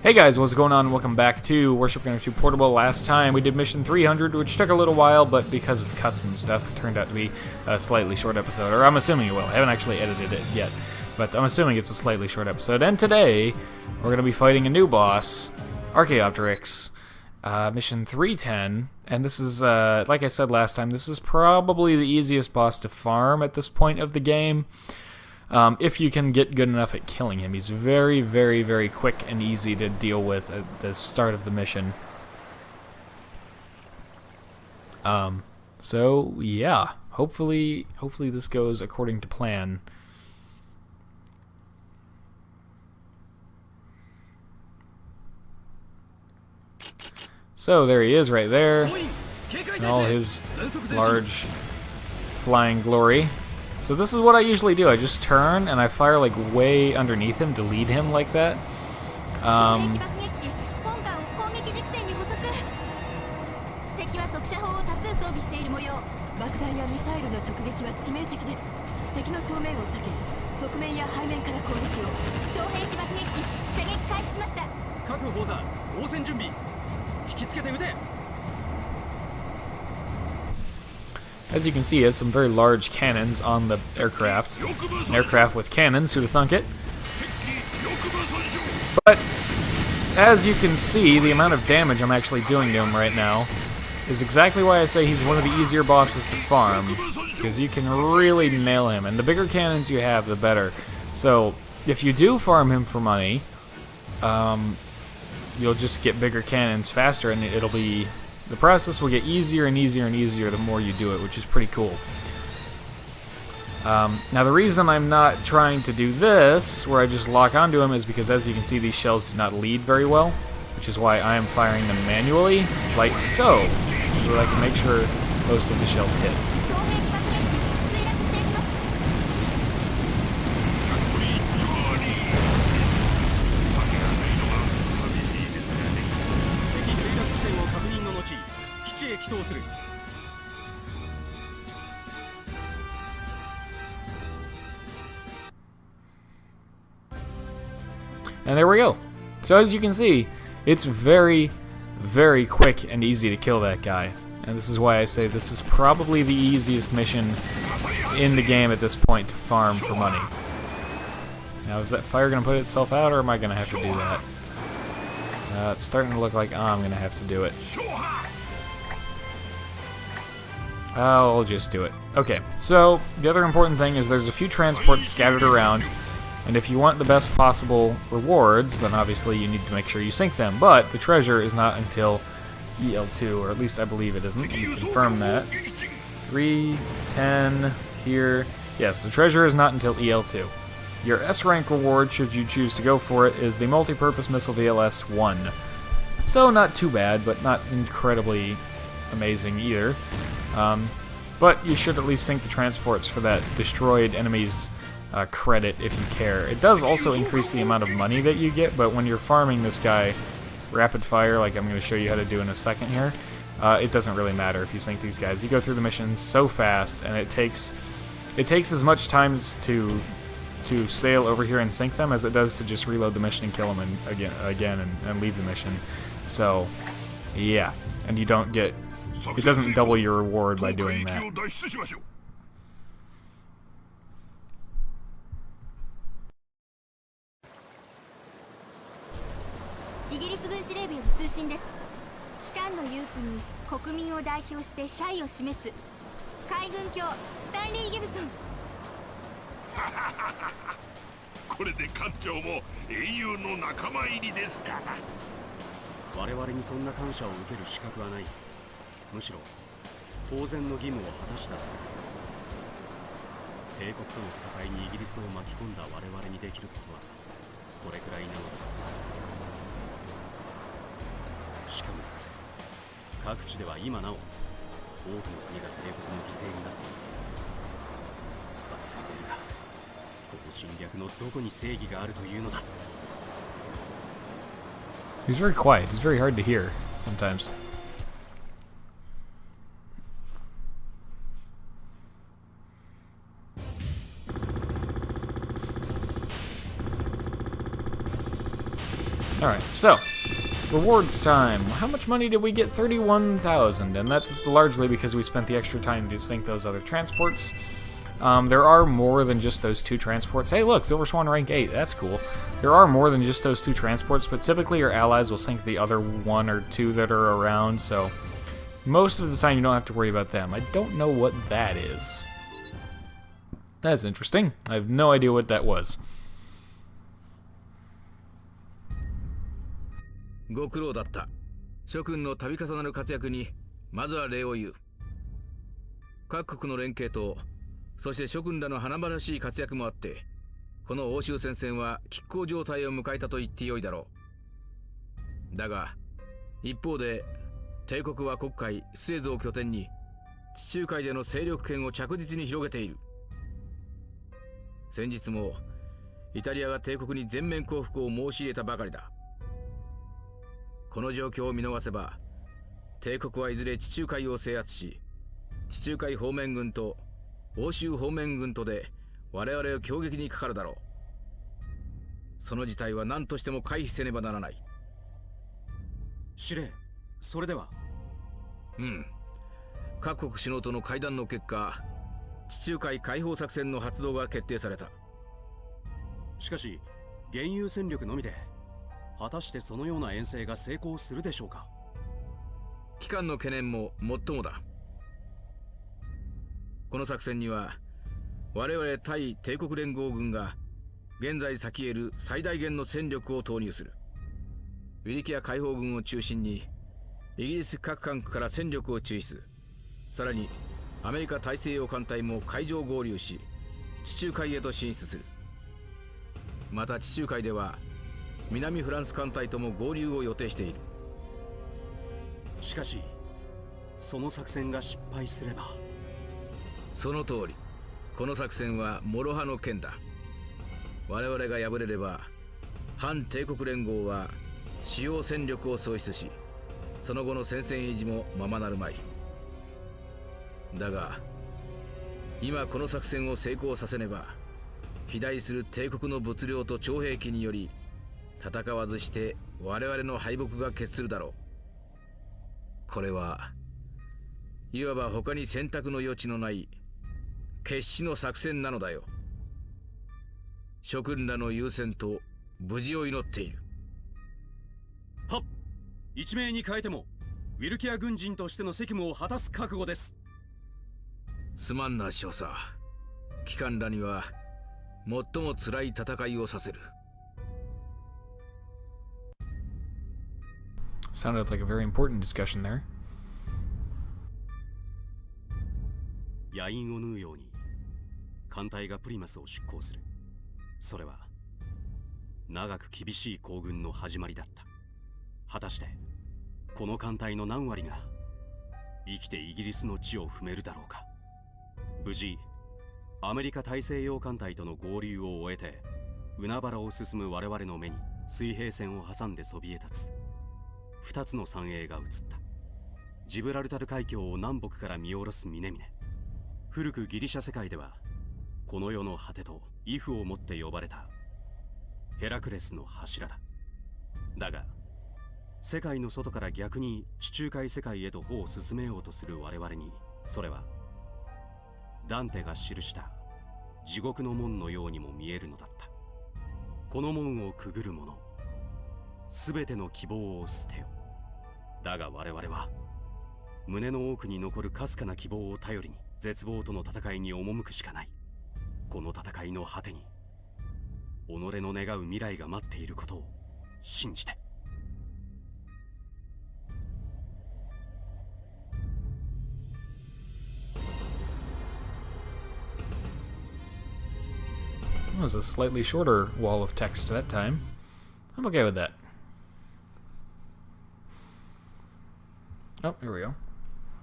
Hey guys, what's going on? Welcome back to Warship Gunner 2 Portable. Last time we did mission 300, which took a little while, but because of cuts and stuff, it turned out to be a slightly short episode. Or I'm assuming it will. I haven't actually edited it yet, but I'm assuming it's a slightly short episode. And today, we're going to be fighting a new boss, Archaeopteryx, mission 310. And this is, like I said last time, this is probably the easiest boss to farm at this point of the game. If you can get good enough at killing him. He's very, very, very quick and easy to deal with at the start of the mission. So yeah, hopefully this goes according to plan. So there he is right there, in all his large flying glory. So this is what I usually do. I just turn and I fire like way underneath him to lead him like that. As you can see, he has some very large cannons on the aircraft. An aircraft with cannons, who'd have thunk it? But, as you can see, the amount of damage I'm actually doing to him right now is exactly why I say he's one of the easier bosses to farm, because you can really nail him, and the bigger cannons you have, the better. So, if you do farm him for money, you'll just get bigger cannons faster, and it'll be... The process will get easier and easier and easier the more you do it, which is pretty cool. Now the reason I'm not trying to do this, where I just lock onto him, is because as you can see these shells do not lead very well, which is why I am firing them manually, like so that I can make sure most of the shells hit. And there we go. So as you can see, it's very, very quick and easy to kill that guy. And this is why I say this is probably the easiest mission in the game at this point to farm for money. Now, is that fire going to put itself out, or am I going to have to do that? It's starting to look like I'm going to have to do it. I'll just do it. Okay, so the other important thing is there's a few transports scattered around, and if you want the best possible rewards, then obviously you need to make sure you sink them. But the treasure is not until EL2, or at least I believe it isn't. Let me confirm that. 310 here. Yes, the treasure is not until EL2. Your S-rank reward, should you choose to go for it, is the multi-purpose missile VLS 1. So not too bad, but not incredibly amazing either. But you should at least sink the transports for that destroyed enemies credit if you care. It does also increase the amount of money that you get, but when you're farming this guy rapid fire, like I'm going to show you how to do in a second here, it doesn't really matter if you sink these guys. You go through the missions so fast, and it takes as much time to sail over here and sink them as it does to just reload the mission and kill them again and leave the mission. So yeah, and you don't get... It doesn't double your reward by doing that. He's very quiet. He's very hard to hear sometimes. Alright, so, rewards time. How much money did we get? 31,000, and that's largely because we spent the extra time to sink those other transports. There are more than just those 2 transports. Hey, look, Silver Swan rank 8. That's cool. There are more than just those 2 transports, but typically your allies will sink the other 1 or 2 that are around, so most of the time you don't have to worry about them. I don't know what that is. That's interesting. I have no idea what that was. ご苦労だった。諸君の度重なる活躍にまずは礼を言う。各国の連携と、そして諸君らの華々しい活躍もあって、この欧州戦線は拮抗状態を迎えたと言ってよいだろう。だが、一方で帝国は黒海スエズを拠点に地中海での勢力圏を着実に広げている。先日もイタリアが帝国に全面降伏を申し入れたばかりだ。この状況を見逃せば、帝国はいずれ地中海を制圧し、地中海方面軍と欧州方面軍とで我々を攻撃にかかるだろう。その事態は何としても回避せねばならない。司令、それでは。各国首脳との会談の結果、地中海解放作戦の発動が決定された。しかし、現有戦力のみで果たしてそのような遠征が成功するでしょうか。機関の懸念も最もだ。この作戦には我々対帝国連合軍が現在先得る最大限の戦力を投入する。ウィリキア解放軍を中心にイギリス各管区から戦力を抽出。さらにアメリカ大西洋艦隊も海上合流し、地中海へと進出する。また地中海では南フランス艦隊とも合流を予定している。しかし、その作戦が失敗すれば。その通り、この作戦は諸刃の剣だ。我々が敗れれば、反帝国連合は主要戦力を喪失し、その後の戦線維持もままなるまい。だが、今この作戦を成功させねば、肥大する帝国の物量と徴兵器により、戦わずして我々の敗北が決するだろう。これはいわば他に選択の余地のない決死の作戦なのだよ。諸君らの優先と無事を祈っている。はっ、一命に変えてもウィルキア軍人としての責務を果たす覚悟です。すまんな少佐。機関らには最も辛い戦いをさせる。Sounded like a very important discussion there. 野因を縫うように艦隊がプリマスを出港する。それは長く厳しい行軍の始まりだった。果たしてこの艦隊の何割が生きてイギリスの地を踏めるだろうか。無事アメリカ大西洋艦隊との合流を終えて海原を進む我々の目に水平線を挟んでそびえ立つ2つの山営が映った。ジブラルタル海峡を南北から見下ろす峰々。古くギリシャ世界ではこの世の果てとイフをもって呼ばれたヘラクレスの柱だ。だが世界の外から逆に地中海世界へと歩を進めようとする我々に、それはダンテが記した地獄の門のようにも見えるのだった。この門をくぐる者、すべての希望を捨てよ。だが我々は胸の奥に残るかすかな希望を頼りに絶望との戦いに赴くしかない。この戦いの果てに己の願う未来が待っていることを信じて。It was a slightly shorter wall of text that time. I'm okay with that. Oh, here we go.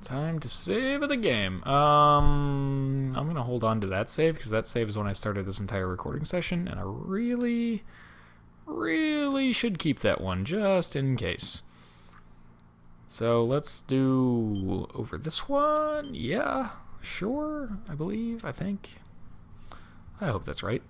Time to save the game. I'm gonna hold on to that save because that save is when I started this entire recording session, and I really should keep that one just in case. So let's do over this one. Yeah, sure. I believe. I think. I hope that's right.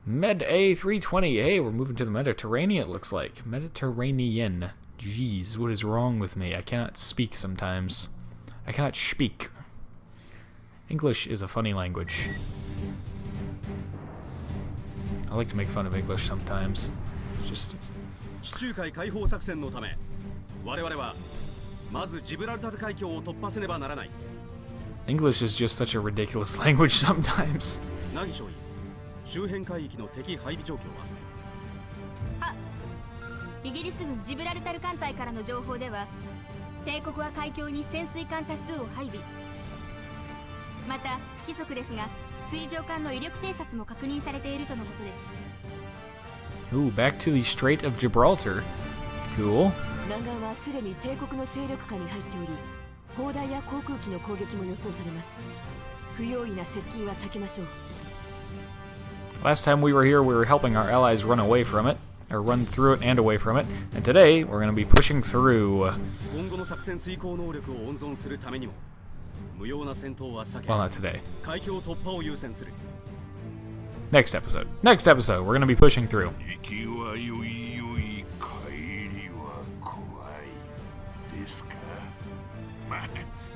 Med A320. Hey, we're moving to the Mediterranean, it looks like. Mediterranean. Jeez, what is wrong with me? I cannot speak sometimes. I cannot speak. English is a funny language. I like to make fun of English sometimes. It's just... 地中海解放作戦のため、我々はまずジブラルタル海峡を突破せねばならない。English is just such a ridiculous language sometimes. 凪少尉、周辺海域の敵配備状況は？イギリス軍ジブラルタル艦隊からの情報では、帝国は海峡に潜水艦多数を配備。また不規則ですが、水上艦の威力偵察も確認されているとのことです。Ooh, back to the Strait of Gibraltar. Cool. 南岸はすでに帝国の勢力下に入っており、砲台や航空機の攻撃も予想されます。不用意な接近は避けましょう。Last time we were here, we were helping our allies run away from it, or run through it and away from it. And today, we're going to be pushing through. 今後の作戦遂行能力を温存するためにも、無用な戦闘は避け、 Well, not today. 海峡突破を優先する。Next episode. Next episode, we're going to be pushing through. 敵はよいよい、帰りは怖いですか。まあ、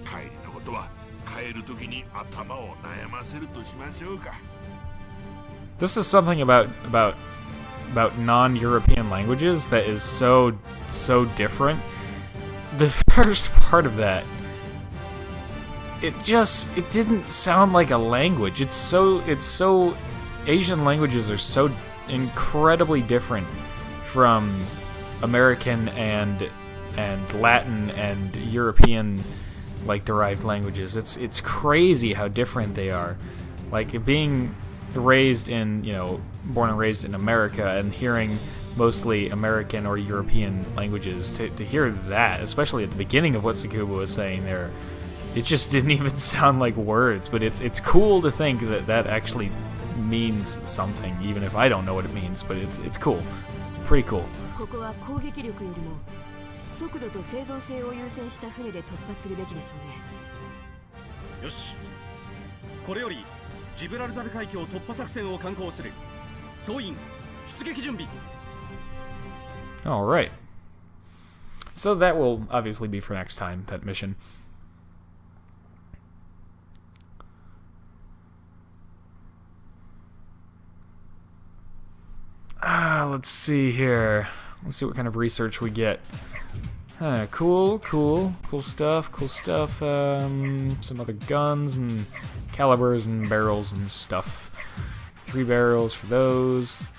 帰りのことは帰るときに頭を悩ませるとしましょうか。This is something about non-European languages that is so different. The first part of that, it didn't sound like a language. It's so Asian languages are so incredibly different from American and Latin and European like derived languages. It's crazy how different they are. Like being raised in, born and raised in America and hearing mostly American or European languages, to hear that, especially at the beginning of what Tsukuba was saying there, it just didn't even sound like words. But it's cool to think that actually means something, even if I don't know what it means. But it's cool. It's pretty cool. ここは攻撃力よりも速度と生存性を優先した船で突破するべきでしょうね。よし、これよりジブラルタル海峡突破作戦を敢行する。総員出撃準備。All right. So that will obviously be for next time, that mission. Let's see here. Let's see what kind of research we get. Cool stuff. Some other guns and calibers and barrels and stuff. 3 barrels for those.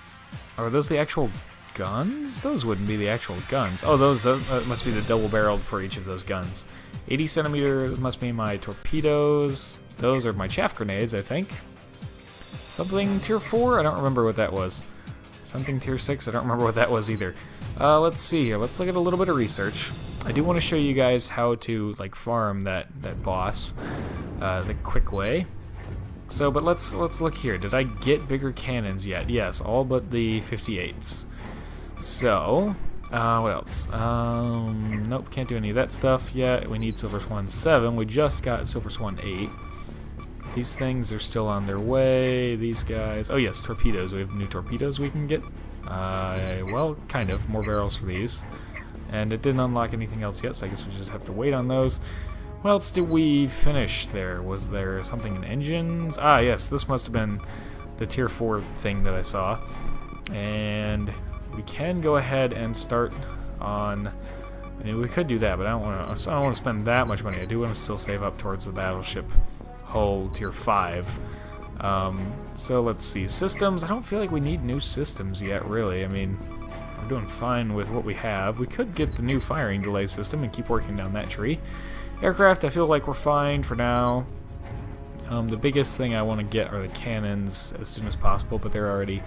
Are those the actual guns? Those wouldn't be the actual guns. Oh, those must be the double-barreled for each of those guns. 80 centimeter must be my torpedoes. Those are my chaff grenades, I think. Something tier 4? I don't remember what that was. Something tier 6? I don't remember what that was either. Let's see here. Let's look at a little bit of research. I do want to show you guys how to farm that boss the quick way. So, but let's look here. Did I get bigger cannons yet? Yes, all but the 58s. So, what else? Nope, can't do any of that stuff yet. We need Silver Swan 7. We just got Silver Swan 8. These things are still on their way. These guys... Oh yes, torpedoes. We have new torpedoes we can get. Well, kind of. More barrels for these. And it didn't unlock anything else yet, so I guess we just have to wait on those. What else did we finish there? Was there something in engines? Ah, yes, this must have been the tier 4 thing that I saw. And we can go ahead and start on... I mean, we could do that, but I don't want to spend that much money. I do want to still save up towards the battleship hull tier 5. So let's see. Systems. I don't feel like we need new systems yet, really. I mean, we're doing fine with what we have. We could get the new firing delay system and keep working down that tree. Aircraft, I feel like we're fine for now. The biggest thing I want to get are the cannons as soon as possible, but they're already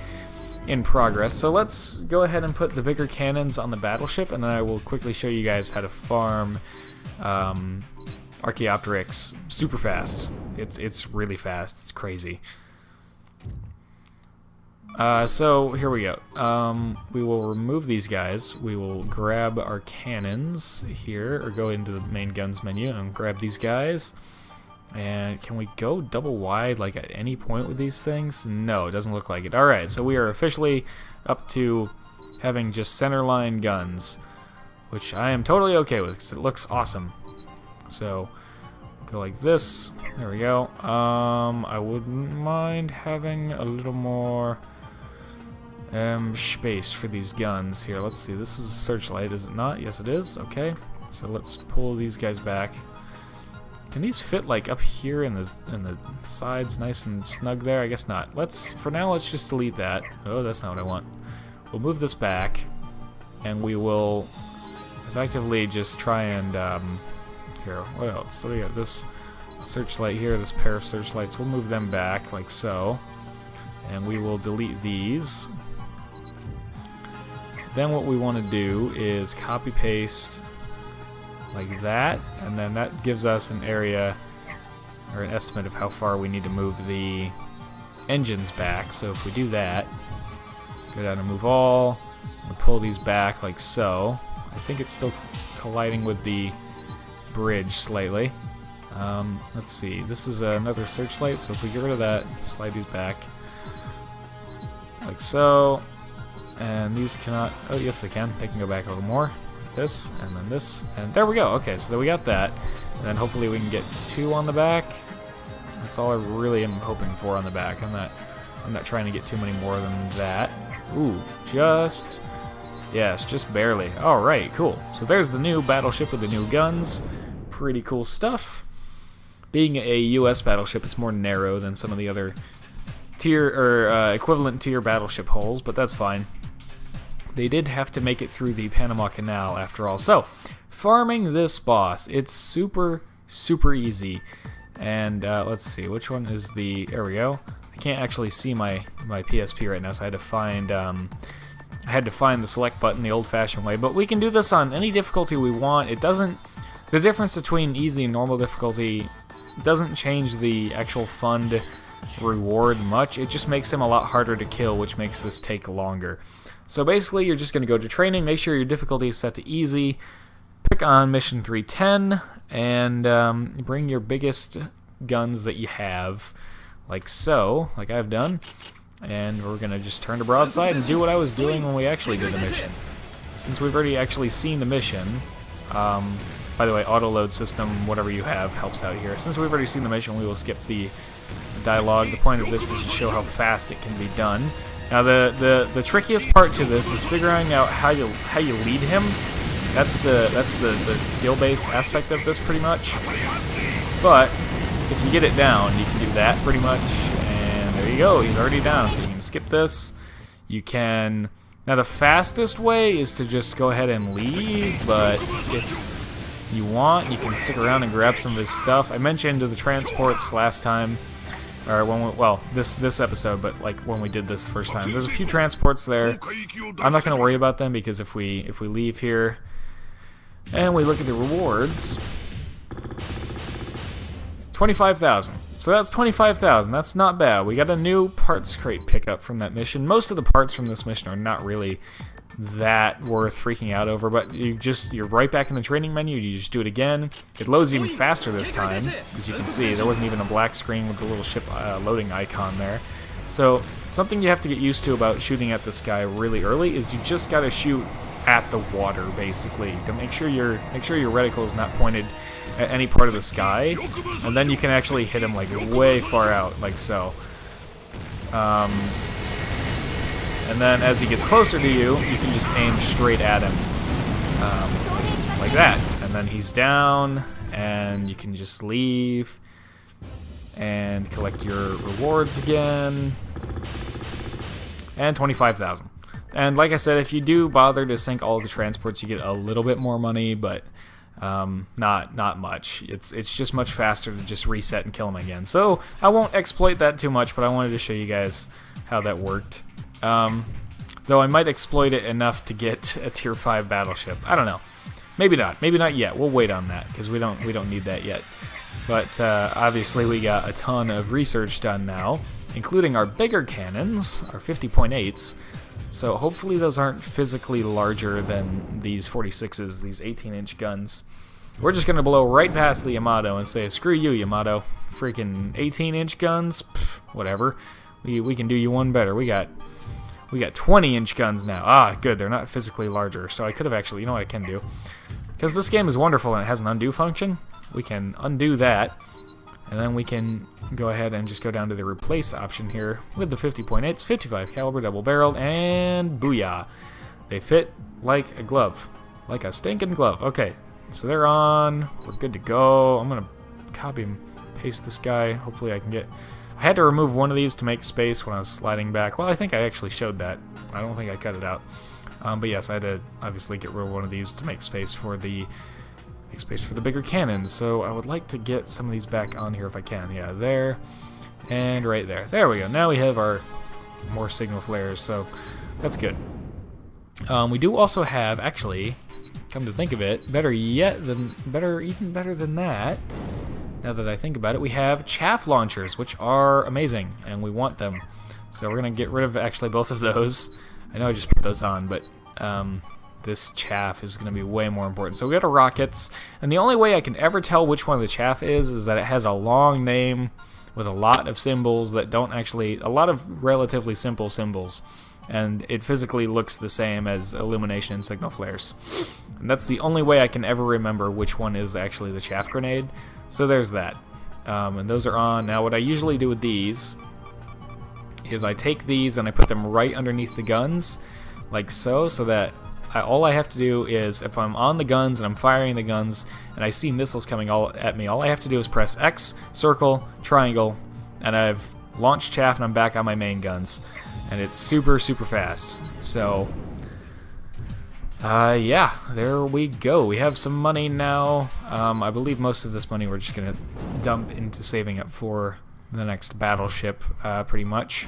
in progress. So let's go ahead and put the bigger cannons on the battleship, and then I will quickly show you guys how to farm Archaeopteryx super fast. It's really fast. It's crazy. So here we go. We will remove these guys. We will grab our cannons here, or go into the main guns menu and grab these guys. And can we go double wide like at any point with these things? No, it doesn't look like it. Alright, so we are officially up to having just centerline guns, which I am totally okay with because it looks awesome. So go like this. There we go. I wouldn't mind having a little more space for these guns here. Let's see. This is a searchlight, is it not? Yes, it is. Okay. So let's pull these guys back. Can these fit like up here in the sides, nice and snug there? I guess not. For now, let's just delete that. Oh, that's not what I want. We'll move this back, and we will effectively just try and here. What else? So we got this searchlight here, this pair of searchlights. We'll move them back like so, and we will delete these. Then what we want to do is copy paste like that, and then that gives us an area or an estimate of how far we need to move the engines back. So if we do that, go down and move all, and pull these back like so. I think it's still colliding with the bridge slightly. Let's see, this is another searchlight, so if we get rid of that, slide these back like so, and these cannot, oh yes they can go back a little more. This, and then this, and there we go. Okay, so we got that, and then hopefully we can get 2 on the back. That's all I really am hoping for on the back. I'm not trying to get too many more than that. Ooh, just barely. All right, cool. So there's the new battleship with the new guns. Pretty cool stuff. Being a U.S. battleship, it's more narrow than some of the other tier or equivalent tier battleship hulls, but that's fine. They did have to make it through the Panama Canal after all. So, farming this boss, it's super, super easy. And let's see, which one is the... There we go. I can't actually see my PSP right now, so I had to find the select button the old-fashioned way. But we can do this on any difficulty we want. It doesn't... The difference between easy and normal difficulty doesn't change the actual fund reward much. It just makes him a lot harder to kill, which makes this take longer. So basically, you're just going to go to training, make sure your difficulty is set to easy, pick on mission 310, and bring your biggest guns that you have, like so, like I've done, and we're going to just turn to broadside and do what I was doing when we actually did the mission. Since we've already actually seen the mission, by the way, auto-load system, whatever you have, helps out here. Since we've already seen the mission, we will skip the dialogue. The point of this is to show how fast it can be done. Now the trickiest part to this is figuring out how you lead him. That's the skill-based aspect of this pretty much. But if you get it down, you can do that pretty much. And there you go, he's already down. So you can skip this. You can... Now the fastest way is to just go ahead and leave, but if you want, you can stick around and grab some of his stuff. I mentioned the transports last time. Or when we, well, this episode, but like when we did this the first time, there's a few transports there. I'm not going to worry about them because if we leave here and we look at the rewards, 25,000. So that's 25,000. That's not bad. We got a new parts crate pickup from that mission. Most of the parts from this mission are not really that worth freaking out over, but you're right back in the training menu. You just do it again. It loads even faster this time, as you can see. There wasn't even a black screen with the little ship loading icon there. So something you have to get used to about shooting at this guy really early is you just got to shoot at the water, basically, to make sure your reticle is not pointed at any part of the sky, and then you can actually hit him like way far out, like so. And then as he gets closer to you, you can just aim straight at him, like that. And then he's down, and you can just leave and collect your rewards again. And 25,000. And like I said, if you do bother to sink all of the transports, you get a little bit more money, but not much. It's just much faster to just reset and kill him again. So I won't exploit that too much, but I wanted to show you guys how that worked. Though I might exploit it enough to get a tier 5 battleship. I don't know. Maybe not. Maybe not yet. We'll wait on that because we don't need that yet. But obviously we got a ton of research done now, including our bigger cannons, our 50.8s. So hopefully those aren't physically larger than these 46s, these 18-inch guns. we're just going to blow right past the Yamato and say, screw you, Yamato. Freaking 18-inch guns? Pff, whatever. We can do you one better. We got 20-inch guns now. Ah, good. They're not physically larger. So I could have actually... You know what I can do? Because this game is wonderful and it has an undo function. We can undo that. And then we can go ahead and just go down to the replace option here with the 50.8s, 55 caliber, double barreled, and booyah. They fit like a glove. Like a stinking glove. Okay, so they're on. We're good to go. I'm going to copy and paste this guy. Hopefully I can get... I had to remove one of these to make space when I was sliding back. Well, I think I actually showed that. I don't think I cut it out. But yes, I had to obviously get rid of one of these to make space for the bigger cannons. So I would like to get some of these back on here if I can. Yeah, there and right there. There we go. Now we have our more signal flares, so that's good. We do also have, actually, come to think of it, even better than that. Now that I think about it, we have chaff launchers, which are amazing, and we want them. So we're going to get rid of actually both of those. I know I just put those on, but this chaff is going to be way more important. So we got our rockets, and the only way I can ever tell which one of the chaff is that it has a long name with a lot of symbols that don't actually, a lot of relatively simple symbols, and it physically looks the same as illumination and signal flares. And that's the only way I can ever remember which one is actually the chaff grenade. So there's that. And those are on. Now what I usually do with these is I take these and I put them right underneath the guns, like so, so that all I have to do is, if I'm on the guns and I'm firing the guns and I see missiles coming all at me, all I have to do is press X, circle, triangle, and I've launched chaff and I'm back on my main guns. And it's super, super fast. So, yeah, there we go. We have some money now. I believe most of this money we're just going to dump into saving up for the next battleship, pretty much.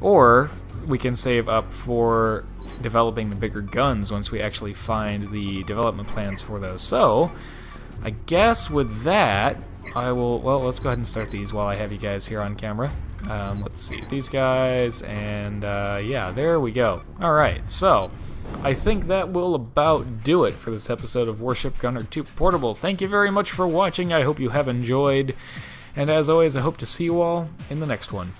Or we can save up for developing the bigger guns once we actually find the development plans for those. So, I guess with that, I will... Well, let's go ahead and start these while I have you guys here on camera. Let's see, these guys, and yeah, there we go. Alright, so I think that will about do it for this episode of Warship Gunner 2 Portable. Thank you very much for watching. I hope you have enjoyed, and as always, I hope to see you all in the next one.